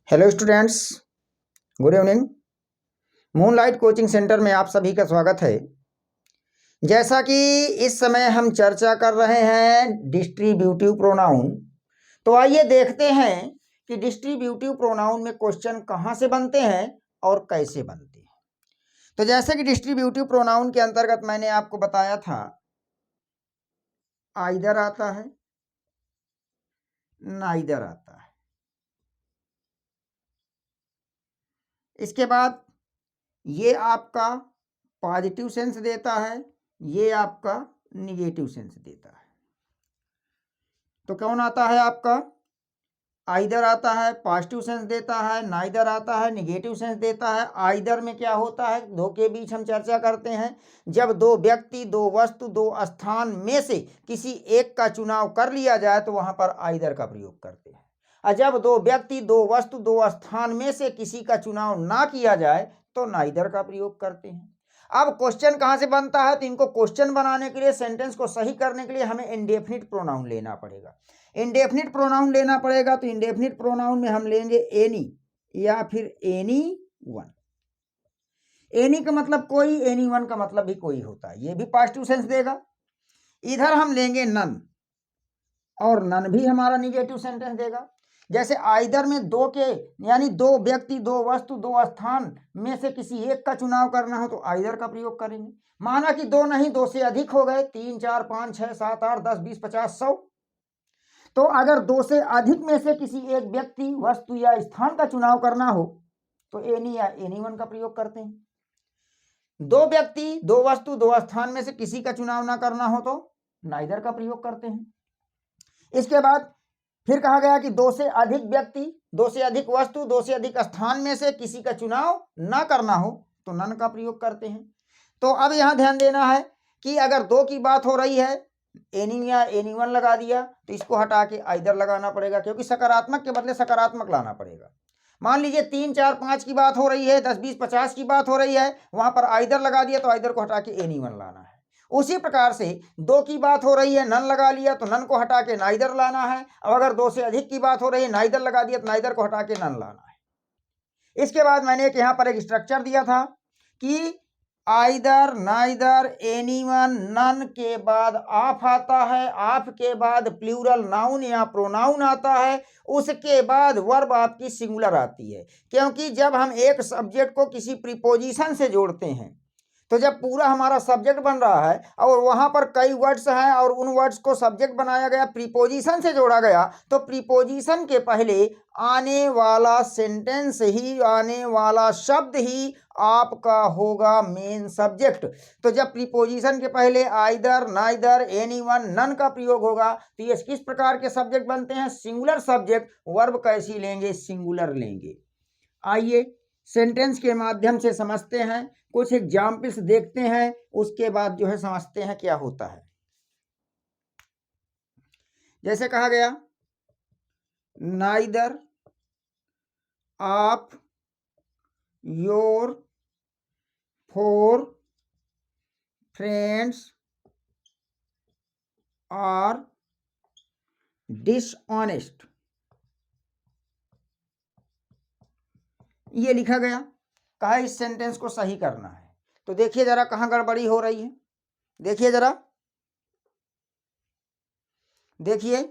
Hello students, good evening. Moonlight coaching centre में आप सभी का स्वागत है। जैसा कि इस समय हम चर्चा कर रहे हैं डिस्ट्रीब्यूटिव प्रोनाउन, तो आइए देखते हैं कि डिस्ट्रीब्यूटिव प्रोनाउन में क्वेश्चन कहाँ से बनते हैं और कैसे बनते हैं। तो जैसे कि डिस्ट्रीब्यूटिव प्रोनाउन के अंतर्गत मैंने आपको बताया था, आइदर आता है, नाइदर आता है। इसके बाद ये आपका पॉजिटिव सेंस देता है, ये आपका निगेटिव सेंस देता है। तो कौन आता है आपका? आइदर आता है, पॉजिटिव सेंस देता है, नाइदर आता है, निगेटिव सेंस देता है। आइदर में क्या होता है, दो के बीच हम चर्चा करते हैं। जब दो व्यक्ति, दो वस्तु, दो स्थान में से किसी एक का चुनाव कर लिया जाए तो वहां पर आइदर का प्रयोग करते हैं। और जब दो व्यक्ति, दो वस्तु, दो स्थान में से किसी का चुनाव ना किया जाए तो नाइदर का प्रयोग करते हैं। अब क्वेश्चन कहाँ से बनता है, तो इनको क्वेश्चन बनाने के लिए, सेंटेंस को सही करने के लिए हमें इंडेफिनिट प्रोनाउन लेना पड़ेगा। इंडेफिनिट प्रोनाउन लेना पड़ेगा तो इंडेफिनिट प्रोनाउन में हम लेंगे एनी या फिर एनी वन। एनी का मतलब कोई, एनी वन का मतलब भी कोई होता है, ये भी पॉजिटिव सेंस देगा। इधर हम लेंगे नन, और नन भी हमारा निगेटिव सेंटेंस देगा। जैसे आइदर में दो के, यानी दो व्यक्ति, दो वस्तु, दो स्थान में से किसी एक का चुनाव करना हो तो आइदर का प्रयोग करेंगे। माना कि दो नहीं, दो से अधिक हो गए, 3, 4, 5, 6, 7, 8, 10, 20, 50, 100। तो अगर दो से अधिक में से किसी एक व्यक्ति, वस्तु या स्थान का चुनाव करना हो तो एनी या एनी वन का प्रयोग करते हैं। दो व्यक्ति, दो वस्तु, दो स्थान में से किसी का चुनाव ना करना हो तो नाइदर का प्रयोग करते हैं। इसके बाद फिर कहा गया कि दो से अधिक व्यक्ति, दो से अधिक वस्तु, दो से अधिक स्थान में से किसी का चुनाव ना करना हो तो नन का प्रयोग करते हैं। तो अब यहां ध्यान देना है कि अगर दो की बात हो रही है, एनी या एनी वन लगा दिया तो इसको हटा के आइदर लगाना पड़ेगा, क्योंकि सकारात्मक के बदले सकारात्मक लाना पड़ेगा। मान लीजिए 3, 4, 5 की बात हो रही है, 10, 20, 50 की बात हो रही है, वहां पर आइदर लगा दिया तो आइदर को हटा के एनी वन लाना है। उसी प्रकार से दो की बात हो रही है, नन लगा लिया तो नन को हटा के नाइदर लाना है। और अगर दो से अधिक की बात हो रही है, नाइदर लगा दिया तो नाइदर को हटा के नन लाना है। इसके बाद मैंने एक यहाँ पर एक स्ट्रक्चर दिया था कि आइदर, नाइदर, एनीवन, नन के बाद ऑफ आता है, ऑफ के बाद प्लूरल नाउन या प्रोनाउन आता है, उसके बाद वर्ब आपकी सिंगुलर आती है। क्योंकि जब हम एक सब्जेक्ट को किसी प्रीपोजिशन से जोड़ते हैं तो जब पूरा हमारा सब्जेक्ट बन रहा है और वहां पर कई वर्ड्स हैं और उन वर्ड्स को सब्जेक्ट बनाया गया, प्रीपोजिशन से जोड़ा गया, तो प्रीपोजिशन के पहले आने वाला सेंटेंस ही, आने वाला शब्द ही आपका होगा मेन सब्जेक्ट। तो जब प्रीपोजिशन के पहले आइदर, नाइदर, एनीवन, नन का प्रयोग होगा तो ये किस प्रकार के सब्जेक्ट बनते हैं? Singular subject. वर्ब कैसी लेंगे? सिंगुलर लेंगे। आइए सेंटेंस के माध्यम से समझते हैं, कुछ एग्जाम्पल्स देखते हैं, उसके बाद जो है समझते हैं क्या होता है। जैसे कहा गया, neither of your 4 friends are dishonest. ये लिखा गया, कहा इस सेंटेंस को सही करना है। तो देखिए जरा कहां गड़बड़ी हो रही है, देखिए जरा, देखिए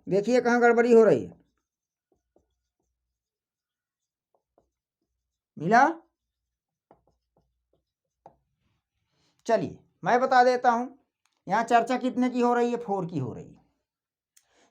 देखिए कहां गड़बड़ी हो रही है। मिला? चलिए मैं बता देता हूं, यहां चर्चा कितने की हो रही है? 4 की हो रही है।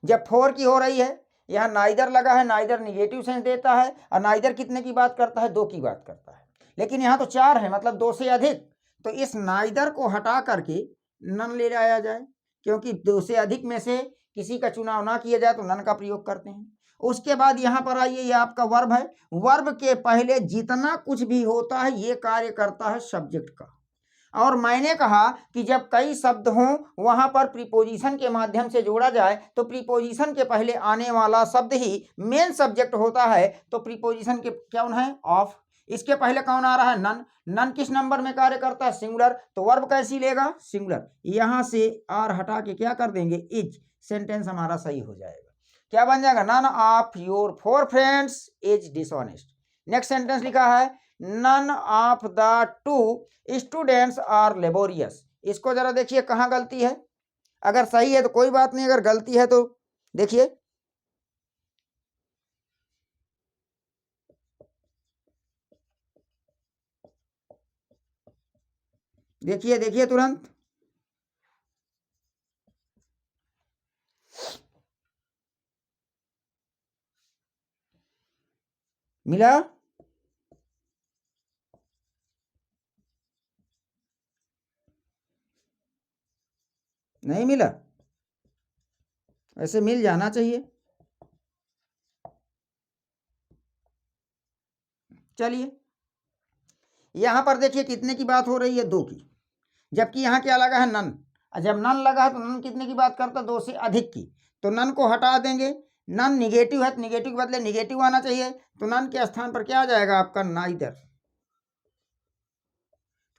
जब 4 की हो रही है, यहाँ नाइदर लगा है, नाइदर निगेटिव सेंस देता है, और नाइदर कितने की बात करता है? 2 की बात करता है। लेकिन यहाँ तो 4 है, मतलब 2 से अधिक। तो इस नाइदर को हटा करके नन ले आया जाए, क्योंकि 2 से अधिक में से किसी का चुनाव ना किया जाए तो नन का प्रयोग करते हैं। उसके बाद यहाँ पर आइए, यह आपका वर्ब है। वर्ब के पहले जितना कुछ भी होता है ये कार्य करता है सब्जेक्ट का। और मैंने कहा कि जब कई शब्द हों वहां पर प्रीपोजिशन के माध्यम से जोड़ा जाए तो प्रीपोजिशन के पहले आने वाला शब्द ही मेन सब्जेक्ट होता है। तो प्रीपोजिशन के क्या है? ऑफ। इसके पहले कौन आ रहा है? नन। नन किस नंबर में कार्य करता है? सिंगुलर। तो वर्ब कैसी लेगा? सिंगुलर। यहां से आर हटा के क्या कर देंगे? इज। सेंटेंस हमारा सही हो जाएगा। क्या बन जाएगा? None of your 4 friends is dishonest. Next sentence लिखा है none of the 2 students are laborious. इसको जरा देखिए कहां गलती है। अगर सही है तो कोई बात नहीं, अगर गलती है तो देखिए, देखिए देखिए तुरंत। मिला? नहीं मिला? ऐसे मिल जाना चाहिए। चलिए यहां पर देखिए कितने की बात हो रही है? 2 की। जबकि यहां क्या लगा है? नन। जब नन लगा है तो नन कितने की बात करता है? 2 से अधिक की। तो नन को हटा देंगे। नन निगेटिव है तो निगेटिव के बदले निगेटिव आना चाहिए। तो नन के स्थान पर क्या आ जाएगा आपका? नाइदर।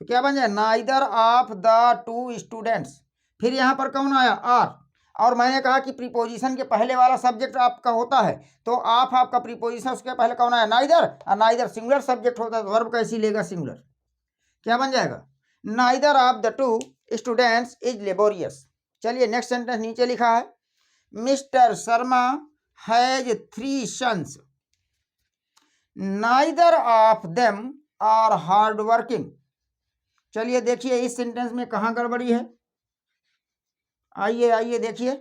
तो क्या बन जाए? Neither of the 2 students. फिर यहां पर कौन आया? आर। और मैंने कहा कि प्रीपोजिशन के पहले वाला सब्जेक्ट आपका होता है, तो ऑफ आपका प्रीपोजिशन, उसके पहले कौन आया? नाइदर। और नाइदर सिंगुलर सब्जेक्ट होता है तो वर्ब कैसी लेगा? सिंगुलर। क्या बन जाएगा? Neither of the 2 students is laborious. चलिए नेक्स्ट सेंटेंस नीचे लिखा है mister Sharma has 3 sons, neither of them are hard working. चलिए देखिए इस सेंटेंस में कहां गड़बड़ी है। आइए आइए देखिए।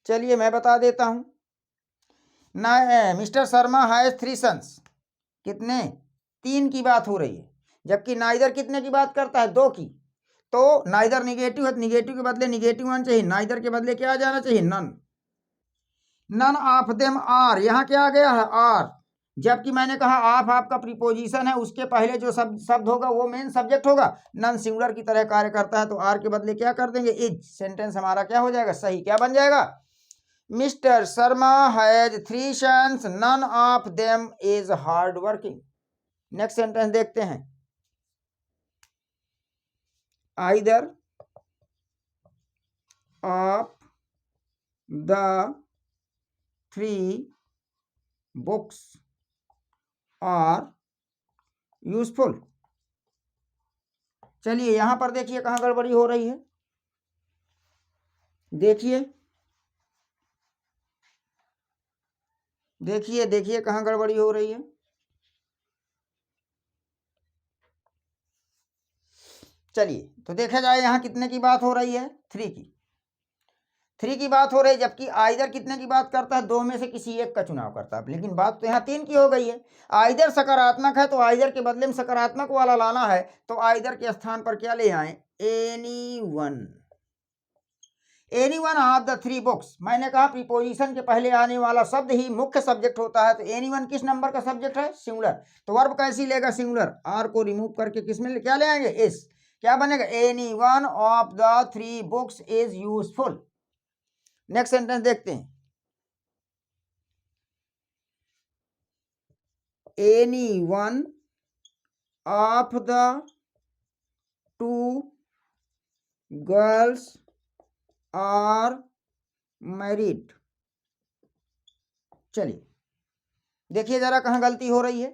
चलिए मैं बता देता हूं। Mister Sharma has 3 sons. कितने? 3 की बात हो रही है। जबकि नाइदर कितने की बात करता है? 2 की। तो नाइदर निगेटिव है तो निगेटिव के बदले निगेटिव आना चाहिए। नाइदर के बदले क्या आ जाना चाहिए? None. None of them are. यहां क्या आ गया है? आर। जबकि मैंने कहा ऑफ आपका प्रीपोजिशन है, उसके पहले जो शब्द होगा वो मेन सब्जेक्ट होगा। नन सिंगुलर की तरह कार्य करता है तो आर के बदले क्या कर देंगे? इज। सेंटेंस हमारा क्या हो जाएगा? सही। क्या बन जाएगा? Mister Sharma has 3 sons, none of them is hard working. Next sentence देखते हैं। Either of the 3 books are useful. चलिए यहां पर देखिए कहां गड़बड़ी हो रही है। देखिए देखिए देखिए कहां गड़बड़ी हो रही है। चलिए तो देखा जाए यहां कितने की बात हो रही है? 3 की। 3 की बात हो रही है, जबकि आइदर कितने की बात करता है? 2 में से किसी एक का चुनाव करता है। लेकिन बात तो यहाँ 3 की हो गई है। आइदर सकारात्मक है तो आइदर के बदले में सकारात्मक वाला लाना है, तो आइदर के स्थान पर क्या ले आए? Any one. Any one of the 3 books. मैंने कहा प्रीपोजिशन के पहले आने वाला शब्द ही मुख्य सब्जेक्ट होता है, तो एनी वन किस नंबर का सब्जेक्ट है? सिंगुलर। तो वर्ब कैसी लेगा? सिंगुलर। आर को रिमूव करके किस में क्या ले आएंगे? इस। क्या बनेगा? Any one of the 3 books is useful. Next sentence देखते हैं। Any one of the 2 girls are married. चलिए देखिए जरा कहां गलती हो रही है।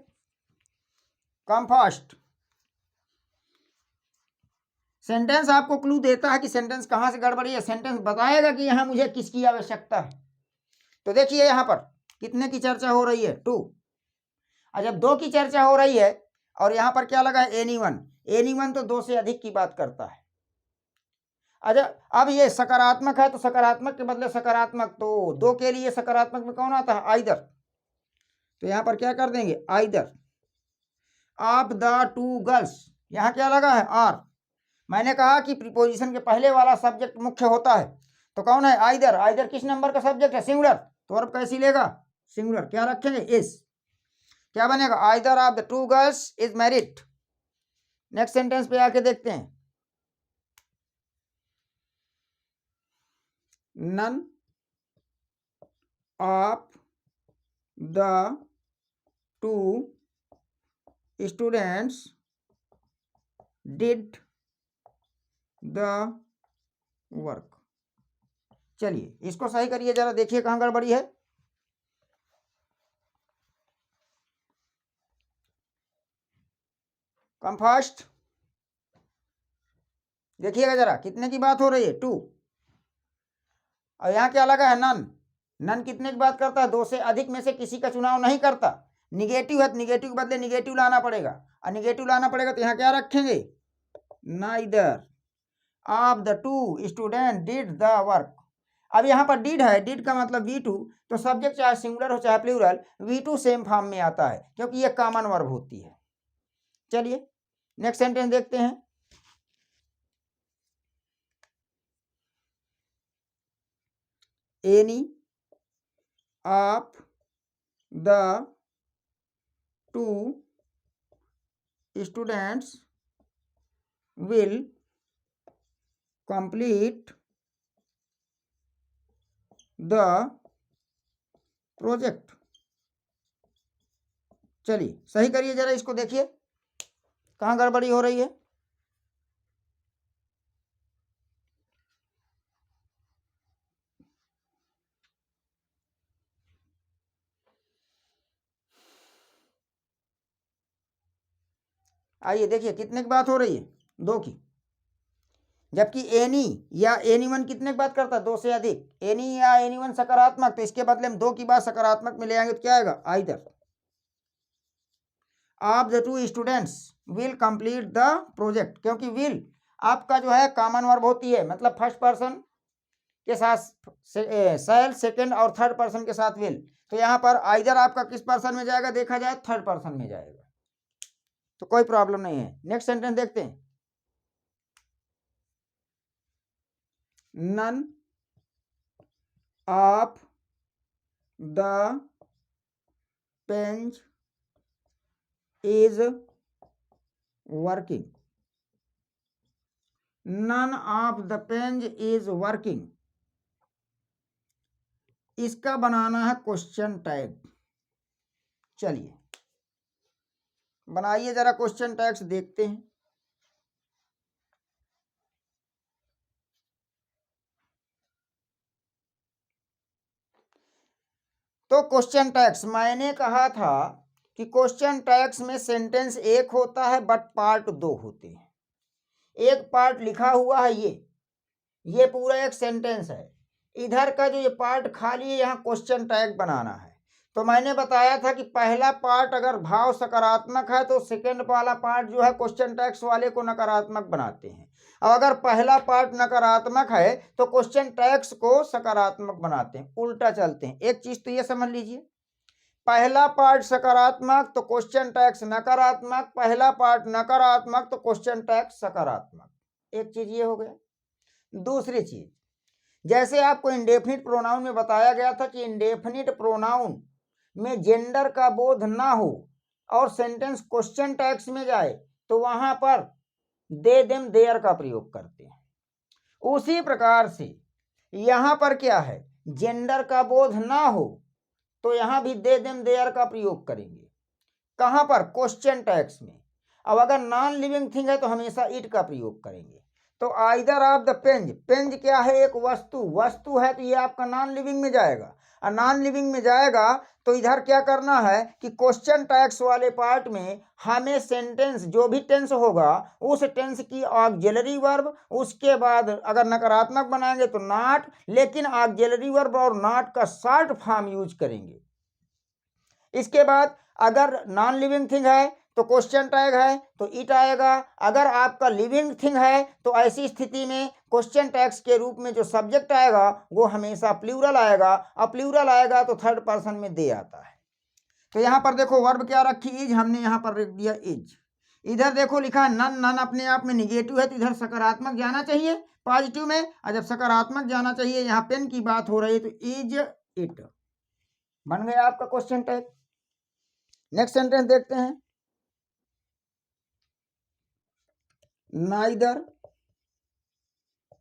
Come fast. सेंटेंस आपको क्लू देता है कि सेंटेंस कहां से गड़बड़ी है। सेंटेंस बताएगा कि यहां मुझे किसकी आवश्यकता है। तो देखिए यहां पर कितने की चर्चा हो रही है? 2। और जब 2 की चर्चा हो रही है और यहां पर क्या लगा है? Any one. एनी वन तो 2 से अधिक की बात करता है। अच्छा अब ये सकारात्मक है तो सकारात्मक के बदले सकारात्मक, तो 2 के लिए सकारात्मक में कौन आता है? आइदर। तो यहां पर क्या कर देंगे? Either of the 2 girls. यहां क्या लगा है? आर। मैंने कहा कि प्रीपोजिशन के पहले वाला सब्जेक्ट मुख्य होता है, तो कौन है? आइदर। आइदर किस नंबर का सब्जेक्ट है? सिंगुलर। तो वर्ब कैसी लेगा? सिंगुलर। क्या रखेंगे? इज। क्या बनेगा? Either of the 2 girls is married. Next sentence पे आके देखते हैं। None of the two students did the work। चलिए इसको सही करिए जरा, देखिए कहाँ गड़बड़ी है। कम फास्ट, देखिएगा जरा कितने की बात हो रही है, 2। और यहाँ क्या लगा है, नन। नन कितने की बात करता है, 2 से अधिक में से किसी का चुनाव नहीं करता। निगेटिव है तो निगेटिव के बदले निगेटिव लाना पड़ेगा, और निगेटिव लाना पड़ेगा तो यहाँ क्या रखेंगे, neither of the two student did the work. अब यहाँ पर डिड है, डिड का मतलब V2, तो सब्जेक्ट चाहे सिंगुलर हो चाहे प्लूरल, V2 सेम फॉर्म में आता है क्योंकि ये कॉमन वर्ब होती है। चलिए नेक्स्ट सेंटेंस देखते हैं। Any of the two students will complete the project। चलिए सही करिए जरा, इसको देखिए कहाँ गड़बड़ी हो रही है। आइए देखिए कितने की बात हो रही है, 2 की, जबकि एनी या एनीवन कितने की बात करता है, 2 से अधिक। एनी या एनीवन सकारात्मक, तो इसके बदले हम 2 की बात सकारात्मक में ले आएंगे तो क्या आएगा, either of the two students will complete the project, क्योंकि विल आपका जो है कॉमन वर्ब होती है, मतलब फर्स्ट पर्सन के साथ सेल, सेकंड और थर्ड पर्सन के साथ विल, तो यहाँ पर आइदर आपका किस पर्सन में जाएगा, देखा जाए थर्ड पर्सन में जाएगा, तो कोई प्रॉब्लम नहीं है। नेक्स्ट सेंटेंस देखते हैं। None of the pens is working. None of the pens is working, इसका बनाना है क्वेश्चन टैग। चलिए बनाइए जरा क्वेश्चन टैग्स, देखते हैं। तो क्वेश्चन टैग्स मैंने कहा था कि क्वेश्चन टैग्स में सेंटेंस एक होता है बट पार्ट 2 होते हैं। एक पार्ट लिखा हुआ है, ये पूरा एक सेंटेंस है, इधर का जो ये पार्ट खाली है यहाँ क्वेश्चन टैग बनाना है। तो मैंने बताया था कि पहला पार्ट अगर भाव सकारात्मक है तो सेकंड वाला पार्ट जो है क्वेश्चन टैग्स वाले को नकारात्मक बनाते हैं, और अगर पहला पार्ट नकारात्मक है तो क्वेश्चन टैग्स को सकारात्मक बनाते हैं, उल्टा चलते हैं। एक चीज तो ये समझ लीजिए, पहला पार्ट सकारात्मक तो क्वेश्चन टैग्स नकारात्मक, पहला पार्ट नकारात्मक तो क्वेश्चन टैग्स सकारात्मक। एक चीज ये हो गया। दूसरी चीज, जैसे आपको इंडेफिनिट प्रोनाउन में बताया गया था कि इंडेफिनिट प्रोनाउन में जेंडर का बोध ना हो और सेंटेंस क्वेश्चन टैग्स में जाए तो वहां पर दे देम देयर का प्रयोग करते हैं। उसी प्रकार से यहां पर क्या है, जेंडर का बोध ना हो तो यहां भी दे देम देयर का प्रयोग करेंगे। कहां पर, क्वेश्चन टैग्स में। अब अगर नॉन लिविंग थिंग है तो हमेशा इट का प्रयोग करेंगे। तो आइदर ऑफ द पेंज, पेंज क्या है, एक वस्तु, वस्तु है तो ये आपका नॉन लिविंग में जाएगा, और नॉन लिविंग में जाएगा तो इधर क्या करना है कि क्वेश्चन टैग्स वाले पार्ट में हमें सेंटेंस जो भी टेंस होगा उस टेंस की ऑक्सिलरी वर्ब, उसके बाद अगर नकारात्मक बनाएंगे तो नॉट, लेकिन ऑक्सिलरी वर्ब और नॉट का शॉर्ट फॉर्म यूज करेंगे। इसके बाद अगर नॉन लिविंग थिंग है तो क्वेश्चन टैग है तो इट आएगा, अगर आपका लिविंग थिंग है तो ऐसी स्थिति में क्वेश्चन टैग्स के रूप में जो सब्जेक्ट आएगा वो हमेशा प्लूरल आएगा, और प्लूरल आएगा तो थर्ड पर्सन में दे आता है। तो यहाँ पर देखो वर्ब क्या रखी, इज, हमने यहाँ पर रख दिया इज। इधर देखो लिखा है नन, नन अपने आप में निगेटिव है तो इधर सकारात्मक जाना चाहिए पॉजिटिव में, और जब सकारात्मक जाना चाहिए यहाँ पेन की बात हो रही है तो इज इट, बन गया आपका क्वेश्चन टैग। नेक्स्ट सेंटेंस देखते हैं। neither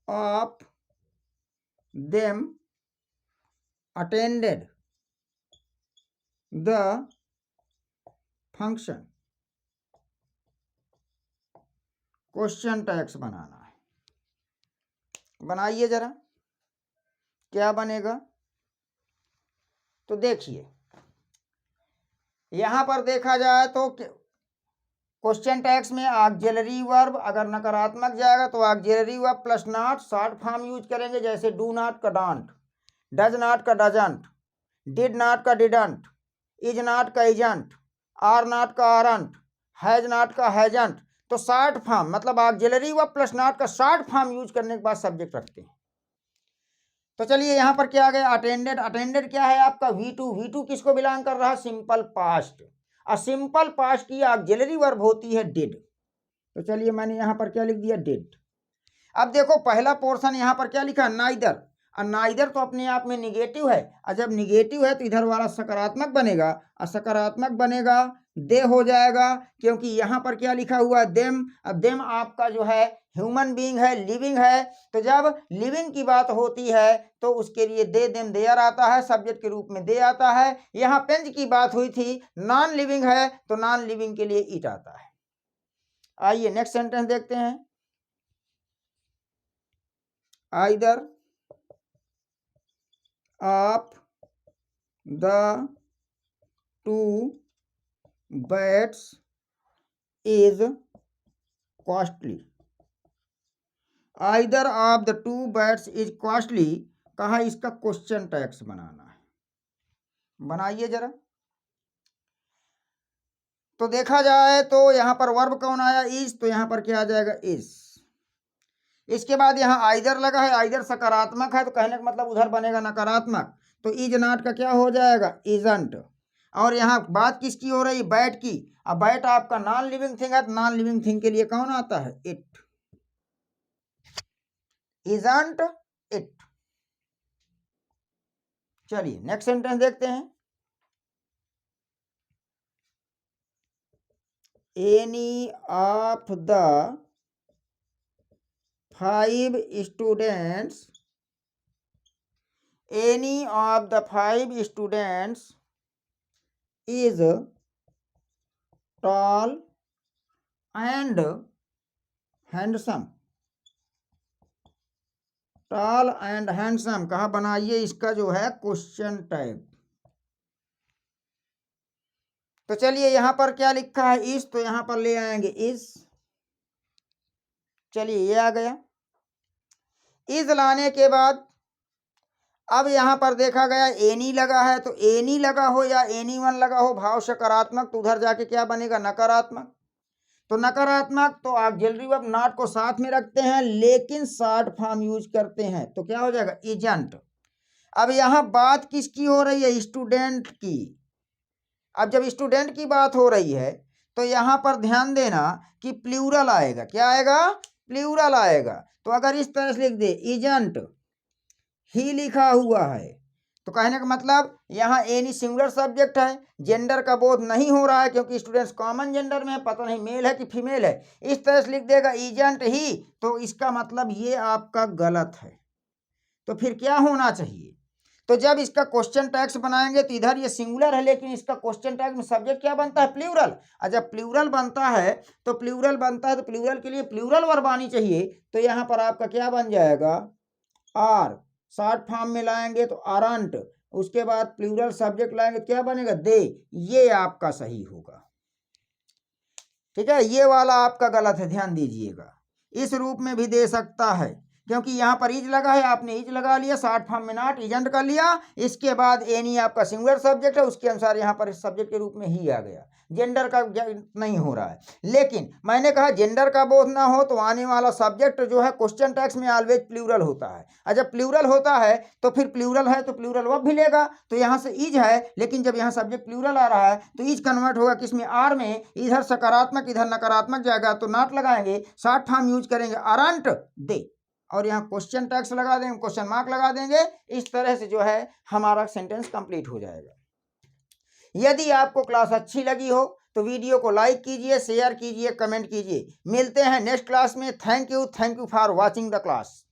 of them attended the function. Question tags बनाना है, बनाइए जरा, क्या बनेगा। तो देखिए यहां पर देखा जाए तो क्वेश्चन टैग्स में ऑक्सिलरी वर्ब अगर नकारात्मक जाएगा तो auxiliary verb plus not short form use करेंगे, जैसे डू नॉट का डोंट, डज नॉट का डजंट, डिड नॉट का डिडंट, इज नॉट का इजंट, आर नॉट का आरंट, हैज नॉट का हैजंट। तो शॉर्ट फॉर्म मतलब ऑक्सिलरी वर्ब प्लस नॉट का शॉर्ट फॉर्म यूज करने के बाद सब्जेक्ट रखते हैं। तो चलिए यहां पर क्या आ गया, अटेंडेड। अटेंडेड क्या है आपका V2। V2 किसको बिलोंग कर रहा है, सिंपल पास्ट। और सिंपल पास्ट की ऑक्सिलरी वर्ब होती है डिड। तो चलिए मैंने यहां पर क्या लिख दिया, डिड। अब देखो पहला पोर्शन यहां पर क्या लिखा, नाइदर। और नाइदर तो अपने आप में निगेटिव है, और जब निगेटिव है तो इधर वाला सकारात्मक बनेगा, और सकारात्मक बनेगा दे हो जाएगा, क्योंकि यहां पर क्या लिखा हुआ है, देम। अब देम आपका जो है ह्यूमन बीइंग है, लिविंग है। तो जब लिविंग की बात होती है तो उसके लिए दे देम देयर आता है, सब्जेक्ट के रूप में दे आता है। यहां पेंज की बात हुई थी, नॉन लिविंग है तो नॉन लिविंग के लिए इट आता है। आइए नेक्स्ट सेंटेंस देखते हैं। Either of the two bats is costly. Either of the two bats is costly, कहा इसका क्वेश्चन टैग्स बनाना है, बनाइए जरा। तो देखा जाए तो यहां पर वर्ब कौन आया, इज। तो यहां पर क्या आ जाएगा, इज। इसके बाद यहां आइदर लगा है, आइदर सकारात्मक है तो कहने का मतलब उधर बनेगा नकारात्मक। तो इज नॉट का क्या हो जाएगा, इजंट। और यहां बात किसकी हो रही, बैट की। अब बैट आपका नॉन लिविंग थिंग है, तो नॉन लिविंग थिंग के लिए कौन आता है, इट। Isn't it. चलिए नेक्स्ट सेंटेंस देखते हैं। Any of the 5 students, any of the 5 students is tall and handsome. Tall and handsome कहा, बनाइए इसका जो है क्वेश्चन टैग। तो चलिए यहां पर क्या लिखा है, इस। तो यहां पर ले आएंगे इस। चलिए ये आ गया। इस लाने के बाद अब यहां पर देखा गया एनी लगा है, तो एनी लगा हो या एनी वन लगा हो, भाव सकारात्मक, तो उधर जाके क्या बनेगा, नकारात्मक। तो नकारात्मक तो ऑक्सिलरी वर्ब नॉट को साथ में रखते हैं लेकिन शॉर्ट फॉर्म यूज करते हैं, तो क्या हो जाएगा, इजंट। अब यहां बात किसकी हो रही है, स्टूडेंट की। अब जब स्टूडेंट की बात हो रही है तो यहां पर ध्यान देना कि प्लूरल आएगा, क्या आएगा, प्लूरल आएगा। तो अगर इस तरह से लिख दे, इजंट ही लिखा हुआ है, तो कहने का मतलब यहाँ एनी सिंगुलर सब्जेक्ट है, जेंडर का बोध नहीं हो रहा है क्योंकि स्टूडेंट्स कॉमन जेंडर में है, पता नहीं मेल है कि फीमेल है। इस तरह से लिख देगा इजेंट ही, तो इसका मतलब ये आपका गलत है। तो फिर क्या होना चाहिए, तो जब इसका क्वेश्चन टैग्स बनाएंगे तो इधर ये सिंगुलर है लेकिन इसका क्वेश्चन टैग में सब्जेक्ट क्या बनता है, प्लूरल। और जब प्लूरल बनता है तो प्लूरल के लिए प्लूरल वर्ब आनी चाहिए। तो यहाँ पर आपका क्या बन जाएगा, आर। शॉर्ट फॉर्म में लाएंगे तो आरंट, उसके बाद प्लूरल सब्जेक्ट लाएंगे तो क्या बनेगा, दे। ये आपका सही होगा, ठीक है। ये वाला आपका गलत है, ध्यान दीजिएगा। इस रूप में भी दे सकता है क्योंकि यहाँ पर इज लगा है, आपने इज लगा लिया, शॉर्ट फॉर्म में नॉट इजेंट कर लिया। इसके बाद एनी आपका सिंगुलर सब्जेक्ट है, उसके अनुसार यहाँ पर सब्जेक्ट के रूप में ही आ गया, जेंडर का नहीं हो रहा है। लेकिन मैंने कहा जेंडर का बोध ना हो तो आने वाला सब्जेक्ट जो है क्वेश्चन टैग्स में ऑलवेज प्लूरल होता है। और जब प्लूरल होता है तो फिर प्लूरल है तो प्लूरल वर्ब भी लेगा। तो यहाँ से इज है लेकिन जब यहाँ सब्जेक्ट प्लूरल आ रहा है तो इज कन्वर्ट होगा किसमें, आर में। इधर सकारात्मक इधर नकारात्मक जाएगा तो नॉट लगाएंगे, शॉर्ट फॉर्म यूज करेंगे अरंट दे, और यहाँ क्वेश्चन टैग्स लगा देंगे, क्वेश्चन मार्क लगा देंगे। इस तरह से जो है हमारा सेंटेंस कंप्लीट हो जाएगा। यदि आपको क्लास अच्छी लगी हो तो वीडियो को लाइक कीजिए, शेयर कीजिए, कमेंट कीजिए। मिलते हैं नेक्स्ट क्लास में। Thank you for watching the class.